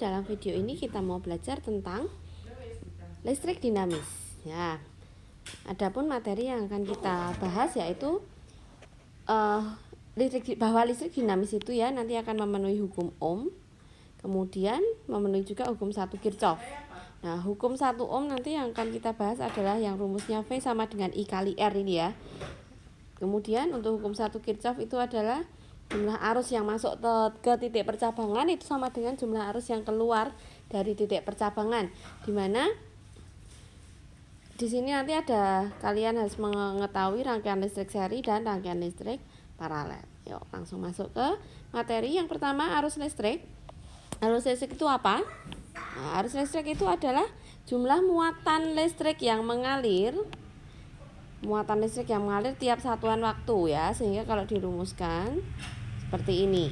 dalam video ini kita mau belajar tentang listrik dinamis. Ya, adapun materi yang akan kita bahas yaitu bahwa listrik dinamis itu ya nanti akan memenuhi hukum Ohm, kemudian memenuhi juga hukum 1 Kirchhoff. Nah, hukum 1 Ohm nanti yang akan kita bahas adalah yang rumusnya V sama dengan I kali R ini ya. Kemudian untuk hukum 1 Kirchhoff itu adalah jumlah arus yang masuk ke titik percabangan itu sama dengan jumlah arus yang keluar dari titik percabangan. Dimana di sini nanti ada kalian harus mengetahui rangkaian listrik seri dan rangkaian listrik paralel. Yuk langsung masuk ke materi. Yang pertama arus listrik. Arus listrik itu apa? Nah, arus listrik itu adalah jumlah muatan listrik yang mengalir. Muatan listrik yang mengalir tiap satuan waktu ya, sehingga kalau dirumuskan seperti ini.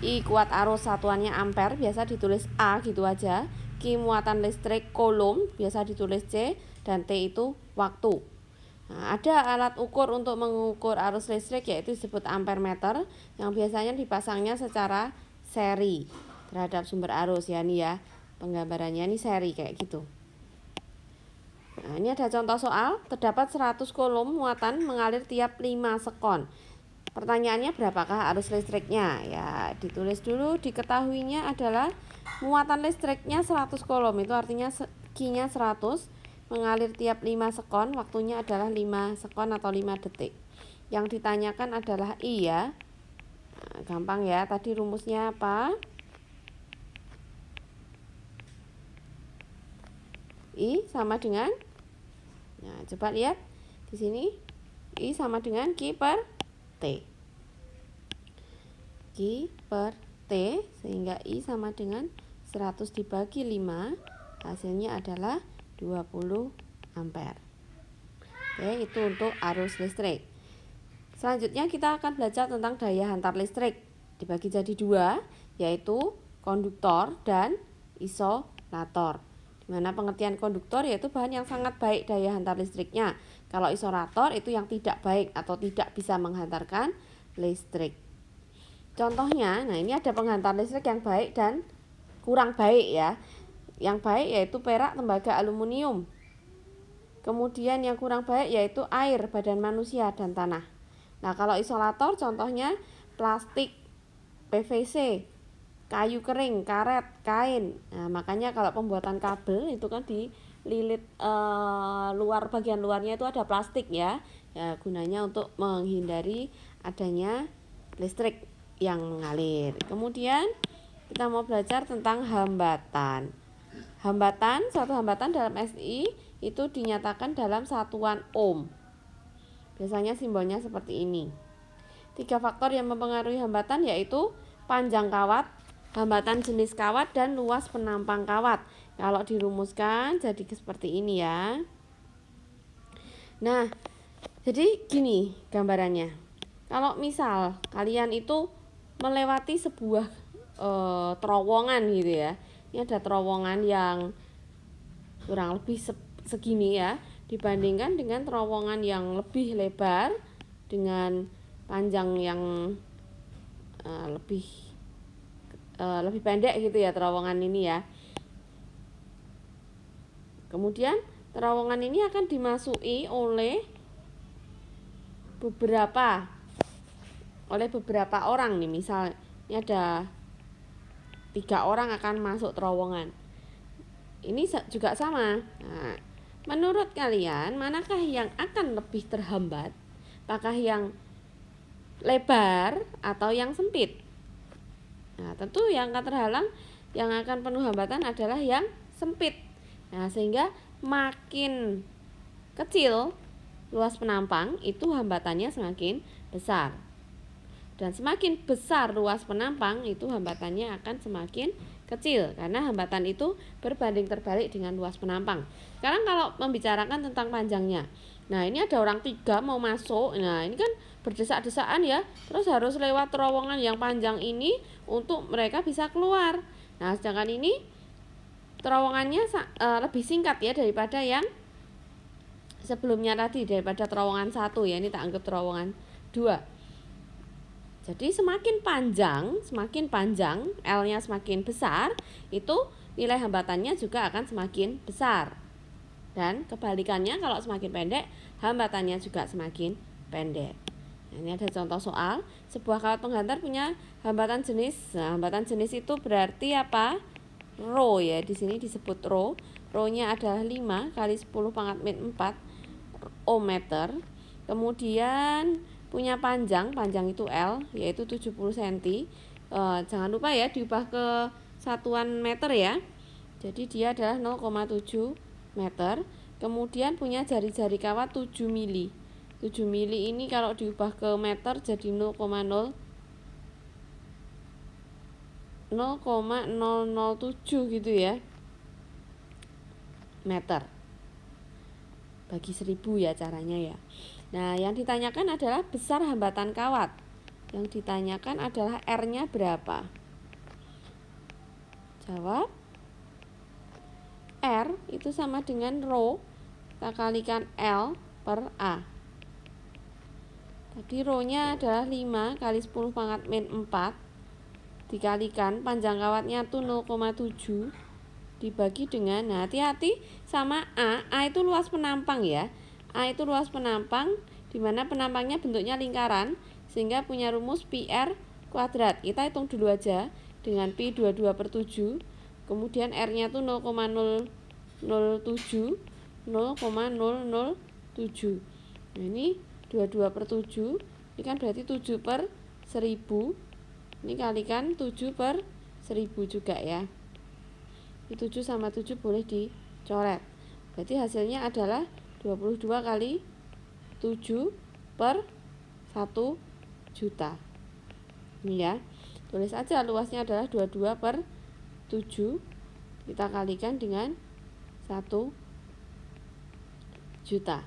I kuat arus satuannya ampere, biasa ditulis A gitu aja. Q muatan listrik coulomb, biasa ditulis C, dan T itu waktu. Nah, ada alat ukur untuk mengukur arus listrik yaitu disebut ampere meter, yang biasanya dipasangnya secara seri terhadap sumber arus ya, nih ya. Penggambarannya ini seri kayak gitu. Nah, ini ada contoh soal, terdapat 100 coulomb muatan mengalir tiap 5 sekon. Pertanyaannya berapakah arus listriknya? Ya, ditulis dulu, diketahuinya adalah muatan listriknya 100 coulomb, itu artinya Q-nya 100, mengalir tiap 5 sekon, waktunya adalah 5 sekon atau 5 detik. Yang ditanyakan adalah I ya. Nah, gampang ya, tadi rumusnya apa? I sama dengan, nah coba lihat di sini, I sama dengan Q per T. Q per T, sehingga I sama dengan 100 dibagi 5, hasilnya adalah 20 ampere. Oke, itu untuk arus listrik. Selanjutnya kita akan belajar tentang daya hantar listrik. Dibagi jadi dua, yaitu konduktor dan isolator. Dimana pengertian konduktor yaitu bahan yang sangat baik daya hantar listriknya. Kalau isolator itu yang tidak baik atau tidak bisa menghantarkan listrik. Contohnya, nah ini ada penghantar listrik yang baik dan kurang baik ya. Yang baik yaitu perak, tembaga, aluminium. Kemudian yang kurang baik yaitu air, badan manusia, dan tanah. Nah kalau isolator contohnya plastik, PVC, kayu kering, karet, kain. Nah, makanya kalau pembuatan kabel itu kan dililit bagian luarnya itu ada plastik ya. Ya, gunanya untuk menghindari adanya listrik yang mengalir. Kemudian kita mau belajar tentang hambatan. Suatu hambatan dalam SI itu dinyatakan dalam satuan ohm. Biasanya simbolnya seperti ini. 3 faktor yang mempengaruhi hambatan yaitu panjang kawat, hambatan jenis kawat, dan luas penampang kawat. Kalau dirumuskan jadi seperti ini ya. Nah, jadi gini gambarannya. Kalau misal kalian itu melewati sebuah terowongan gitu ya. Ini ada terowongan yang kurang lebih segini ya, dibandingkan dengan terowongan yang lebih lebar dengan panjang yang lebih pendek gitu ya terowongan ini ya. Kemudian terowongan ini akan dimasuki oleh beberapa orang nih. Misal ini ada 3 orang akan masuk terowongan. Ini juga sama. Nah, menurut kalian manakah yang akan lebih terhambat? Apakah yang lebar atau yang sempit? Nah, tentu yang akan terhalang, yang akan penuh hambatan adalah yang sempit. Nah, sehingga makin kecil luas penampang itu hambatannya semakin besar. Dan semakin besar luas penampang itu hambatannya akan semakin kecil, karena hambatan itu berbanding terbalik dengan luas penampang. Sekarang kalau membicarakan tentang panjangnya, nah ini ada orang 3 mau masuk, nah ini kan berdesak-desakan ya, terus harus lewat terowongan yang panjang ini untuk mereka bisa keluar. Nah sedangkan ini terowongannya lebih singkat ya daripada yang sebelumnya tadi, daripada terowongan 1 ya, ini tak anggap terowongan 2. Jadi semakin panjang L-nya semakin besar, itu nilai hambatannya juga akan semakin besar. Dan kebalikannya, kalau semakin pendek, hambatannya juga semakin pendek. Nah, ini ada contoh soal, sebuah kawat penghantar punya hambatan jenis. Nah, hambatan jenis itu berarti apa? Rho ya, di sini disebut rho. Rho-nya adalah 5 kali 10 pangkat min 4 ohm meter. Kemudian punya panjang itu L, yaitu 70 cm. Jangan lupa ya diubah ke satuan meter ya. Jadi dia adalah 0,7 meter. Kemudian punya jari-jari kawat 7 mili. 7 mili ini kalau diubah ke meter jadi 0,007 gitu ya, meter bagi 1000 ya caranya ya. Nah, yang ditanyakan adalah besar hambatan kawat. Yang ditanyakan adalah R-nya berapa? Jawab. R itu sama dengan rho kita kalikan L per A. Tadi rho-nya adalah 5 kali 10 pangkat min 4 dikalikan panjang kawatnya itu 0,7 dibagi dengan, nah hati-hati sama A itu luas penampang ya. A itu luas penampang, dimana penampangnya bentuknya lingkaran, sehingga punya rumus pi R kuadrat. Kita hitung dulu aja dengan pi 22 per 7, kemudian R-nya itu 0,007, 0,007. Nah ini 22 per 7, ini kan berarti 7 per 1000, ini kalikan 7 per 1000 juga ya. 7 sama 7 boleh dicoret. Berarti hasilnya adalah 22 kali 7 per 1 juta. Ini ya. Tulis aja luasnya adalah 22 per 7. Kita kalikan dengan 1 juta.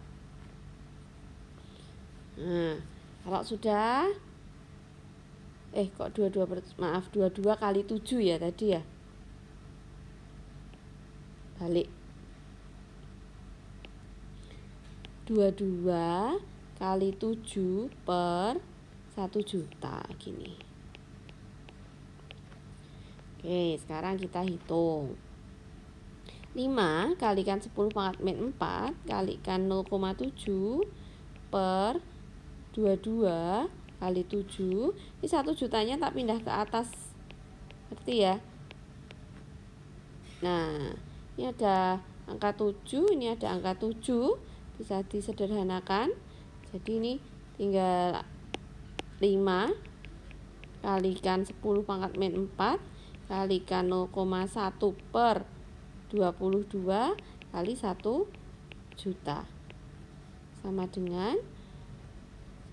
Nah, kalau sudah kok 22 kali 7 ya tadi ya. Balik 22 kali 7 per 1 juta gini. Oke, sekarang kita hitung 5 kalikan 10 pangkat min 4 kalikan 0,7 per 22 kali 7. Ini 1 jutanya tak pindah ke atas, ngerti ya. Nah, ini ada angka 7, ini ada angka 7, bisa disederhanakan. Jadi ini tinggal 5 kalikan 10 pangkat min 4 kalikan 0,1 per 22 kali 1 juta sama dengan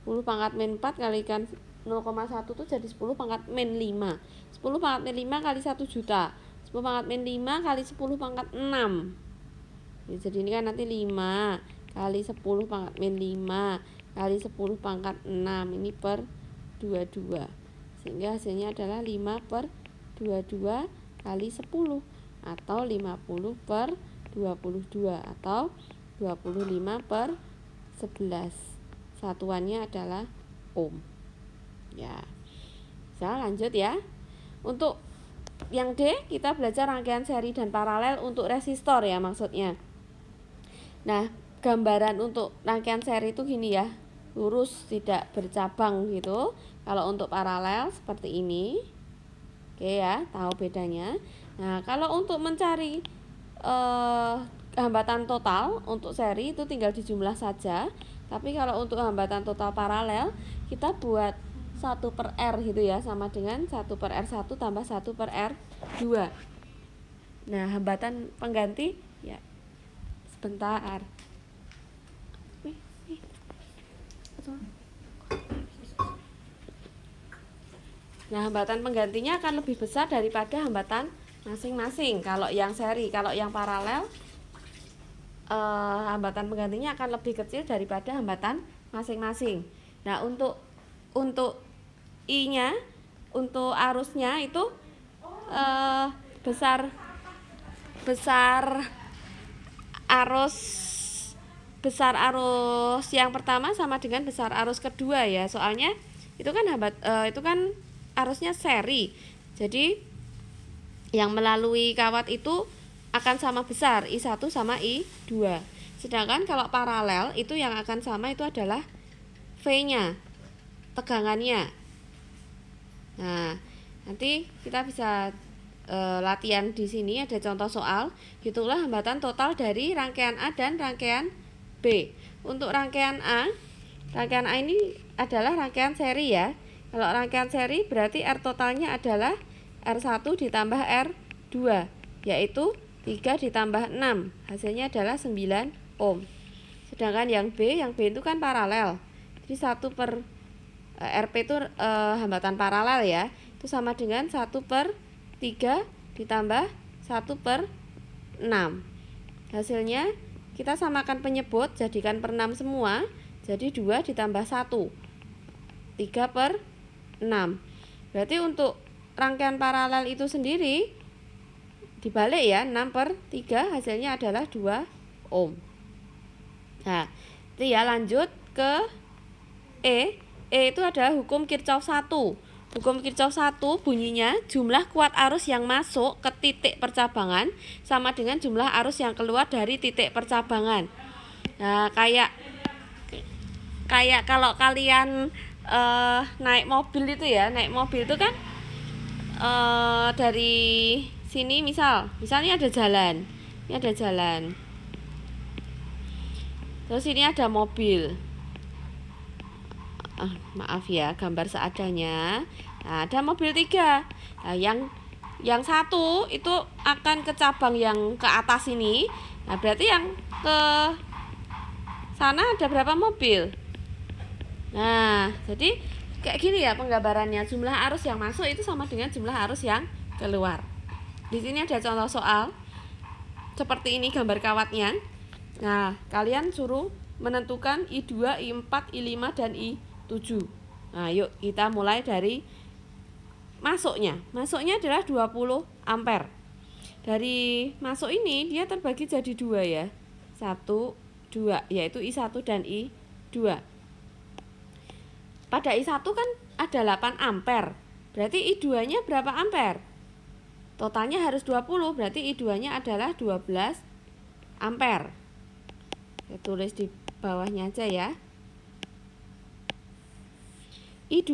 10 pangkat min 4 kalikan 0,1 itu jadi 10 pangkat min 5. 10 pangkat min 5 kali 1 juta. 10 pangkat min 5 kali 10 pangkat 6. Jadi ini kan nanti 5 kali 10 pangkat min 5 kali 10 pangkat 6. Ini per 22. Sehingga hasilnya adalah 5 per 22 kali 10. Atau 50 per 22. Atau 25 per 11. Satuannya adalah ohm. Ya. Bisa lanjut ya. Untuk yang D, kita belajar rangkaian seri dan paralel untuk resistor ya maksudnya. Nah, gambaran untuk rangkaian seri itu gini ya, lurus tidak bercabang gitu. Kalau untuk paralel seperti ini. Oke ya, tahu bedanya. Nah, kalau untuk mencari hambatan total untuk seri itu tinggal dijumlah saja. Tapi kalau untuk hambatan total paralel, kita buat 1 per R gitu ya, sama dengan 1 per R1 tambah 1 per R2. Nah, hambatan pengganti ya sebentar. Nah, hambatan penggantinya akan lebih besar daripada hambatan masing-masing. Kalau yang seri, kalau yang paralel hambatan penggantinya akan lebih kecil daripada hambatan masing-masing. Nah, untuk I-nya, untuk arusnya itu besar arus yang pertama sama dengan besar arus kedua ya. Soalnya itu kan itu kan arusnya seri. Jadi yang melalui kawat itu akan sama besar, I1 sama I2. Sedangkan kalau paralel itu yang akan sama itu adalah V-nya, tegangannya. Nah, nanti kita bisa latihan di sini ada contoh soal. Hitunglah hambatan total dari rangkaian A dan rangkaian B. Untuk rangkaian A ini adalah rangkaian seri ya. Kalau rangkaian seri berarti R totalnya adalah R1 ditambah R2, yaitu 3 ditambah 6, hasilnya adalah 9 ohm. Sedangkan yang B itu kan paralel. Jadi 1 per RP itu hambatan paralel ya. Itu sama dengan 1/3 ditambah 1/6. Hasilnya kita samakan penyebut, jadikan per 6 semua. Jadi 2 ditambah 1, 3/6. Berarti untuk rangkaian paralel itu sendiri dibalik ya, 6/3 hasilnya adalah 2 ohm. Nah, itu ya, lanjut ke E. E itu adalah hukum Kirchhoff 1. Hukum Kirchhoff 1 bunyinya jumlah kuat arus yang masuk ke titik percabangan sama dengan jumlah arus yang keluar dari titik percabangan. Nah, kayak kalau kalian naik mobil itu ya, naik mobil itu kan dari sini misalnya ada jalan. Ini ada jalan. Terus ini ada mobil. Maaf ya, gambar seadanya. Nah, ada mobil 3. Nah, yang satu itu akan ke cabang yang ke atas ini. Nah, berarti yang ke sana ada berapa mobil? Nah, jadi kayak gini ya penggambarannya. Jumlah arus yang masuk itu sama dengan jumlah arus yang keluar. Di sini ada contoh soal seperti ini gambar kawatnya. Nah, kalian suruh menentukan I2, I4, I5 dan I7. Nah, yuk kita mulai dari masuknya. Masuknya adalah 20 ampere. Dari masuk ini dia terbagi jadi 2 ya. 1, 2, yaitu I1 dan I2. Pada I1 kan ada 8 ampere. Berarti I2-nya berapa ampere? Totalnya harus 20, berarti I2-nya adalah 12 ampere. Saya tulis di bawahnya aja ya. I2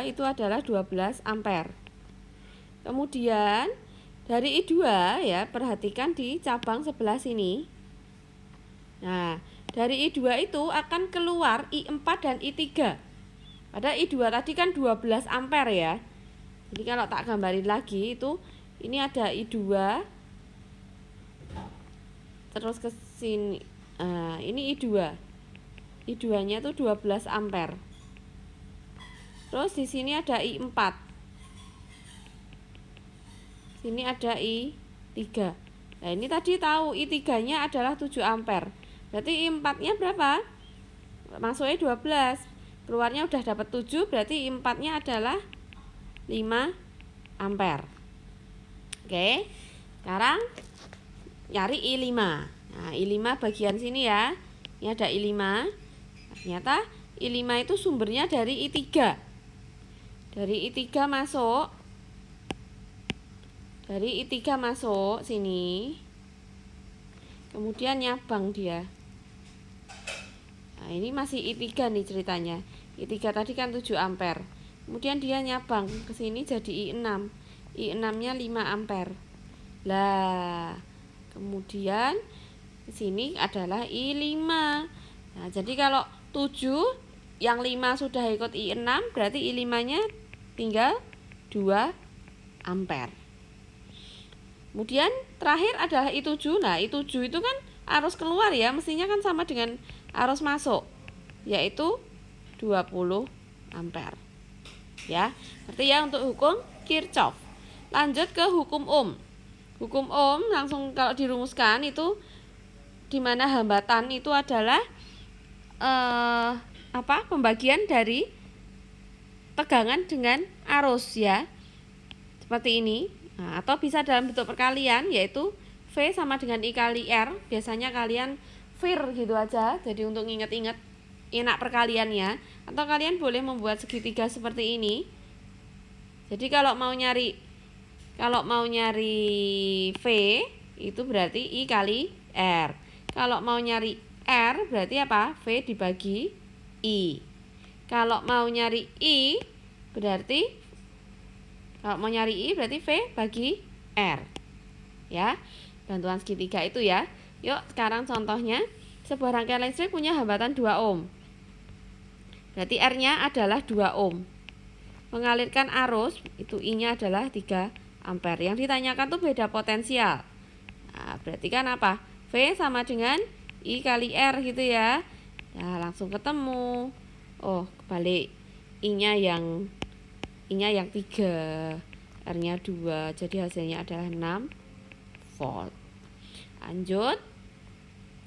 itu adalah 12 ampere. Kemudian dari I2 ya, perhatikan di cabang sebelah sini. Nah, dari I2 itu akan keluar I4 dan I3. Pada I2 tadi kan 12 ampere ya. Jadi kalau tak gambarin lagi itu ini ada I2 terus ke sini. Ini I2. I2-nya itu 12 ampere. Terus di sini ada I4. Sini ada I3. Nah, ini tadi tahu I3-nya adalah 7 ampere. Berarti I4-nya berapa? Masuknya 12. Keluarnya udah dapat 7, berarti I4-nya adalah 5 ampere. Oke. Sekarang nyari I5. Nah, I5 bagian sini ya. Ini ada I5. Ternyata I5 itu sumbernya dari I3. Dari I3 masuk. Dari I3 masuk sini. Kemudian nyabang dia. Nah, ini masih I3 nih ceritanya. I3 tadi kan 7 ampere. Kemudian dia nyabang ke sini jadi I6. I6-nya 5 ampere. Lah, kemudian di sini adalah I5. Nah, jadi kalau 7 yang 5 sudah ikut I6, berarti I5-nya tinggal 2 ampere. Kemudian terakhir adalah I7. Nah, I7 itu kan arus keluar ya, mestinya kan sama dengan arus masuk, yaitu 20 ampere. Ya, berarti ya untuk hukum Kirchhoff. Lanjut ke hukum Ohm. Hukum Ohm langsung kalau dirumuskan itu di mana hambatan itu adalah pembagian dari tegangan dengan arus ya. Seperti ini. Nah, atau bisa dalam bentuk perkalian yaitu V sama dengan I kali R. Biasanya kalian FIR gitu aja. Jadi untuk ingat-ingat enak perkaliannya. Atau kalian boleh membuat segitiga seperti ini. Jadi kalau mau nyari V itu berarti I kali R. Kalau mau nyari R berarti apa? V dibagi I. Kalau mau nyari I berarti V bagi R. Ya, bantuan segitiga itu ya. Yuk sekarang contohnya, sebuah rangkaian listrik punya hambatan 2 ohm. Berarti R-nya adalah 2 ohm. Mengalirkan arus, itu I-nya adalah 3 ampere. Yang ditanyakan tuh beda potensial. Nah, berarti kan apa? V sama dengan I kali R gitu ya. Nah, langsung ketemu. Oh, kebalik. I-nya yang 3, R-nya 2. Jadi hasilnya adalah 6 volt. Lanjut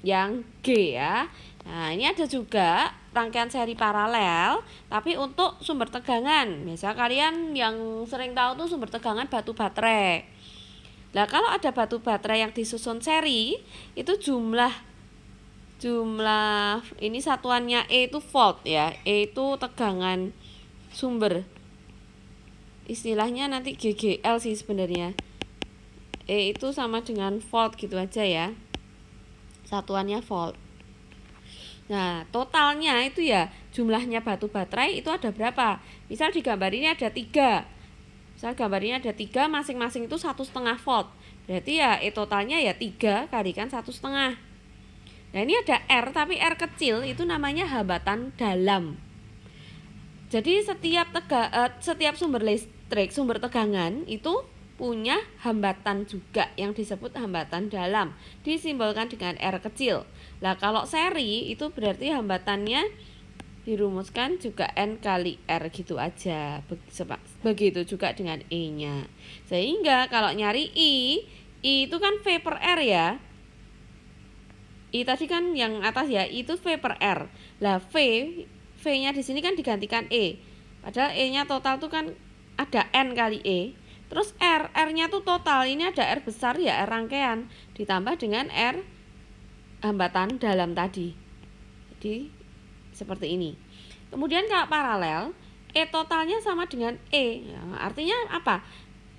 yang G ya. Nah, ini ada juga rangkaian seri paralel, tapi untuk sumber tegangan. Biasa kalian yang sering tahu tuh sumber tegangan batu baterai. Nah, kalau ada batu baterai yang disusun seri, itu jumlah ini satuannya E itu volt ya. E itu tegangan sumber. Istilahnya nanti GGL sih sebenarnya. E itu sama dengan volt gitu aja ya. Satuannya volt. Nah, totalnya itu ya jumlahnya batu baterai itu ada berapa? Misal di gambar ini ada 3. Misal gambar ini ada 3, masing-masing itu 1,5 volt. Berarti ya totalnya ya 3 kalikan 1,5. Nah, ini ada R, tapi R kecil itu namanya hambatan dalam. Jadi setiap sumber listrik, sumber tegangan itu punya hambatan juga yang disebut hambatan dalam, disimbolkan dengan R kecil. Nah, kalau seri itu berarti hambatannya dirumuskan juga N kali R gitu aja. Begitu juga dengan E-nya. Sehingga kalau nyari I itu kan V per R ya. I tadi kan yang atas ya, I itu V per R. Lah V-nya di sini kan digantikan E. Padahal E-nya total tuh kan ada N kali E. Terus R-nya tuh total, ini ada R besar ya, R rangkaian, ditambah dengan R hambatan dalam tadi. Jadi seperti ini. Kemudian kalau paralel, E totalnya sama dengan E. Nah, artinya apa?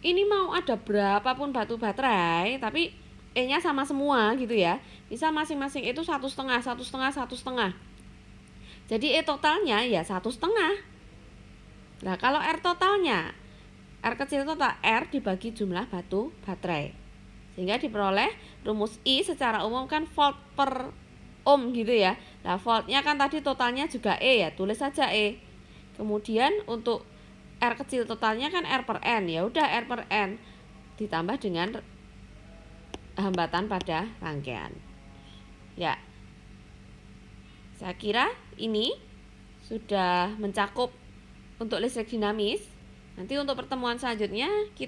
Ini mau ada berapapun batu baterai, tapi E-nya sama semua gitu ya. Bisa masing-masing itu 1,5, 1,5, 1,5. Jadi E totalnya ya 1,5. Nah, kalau R totalnya, R kecil total R dibagi jumlah batu baterai. Sehingga diperoleh rumus I secara umum kan volt per ohm gitu ya. Nah, voltnya kan tadi totalnya juga E ya, tulis saja E. Kemudian untuk R kecil totalnya kan R per N. Ya udah R per N ditambah dengan hambatan pada rangkaian. Ya. Saya kira ini sudah mencakup untuk listrik dinamis. Nanti untuk pertemuan selanjutnya kita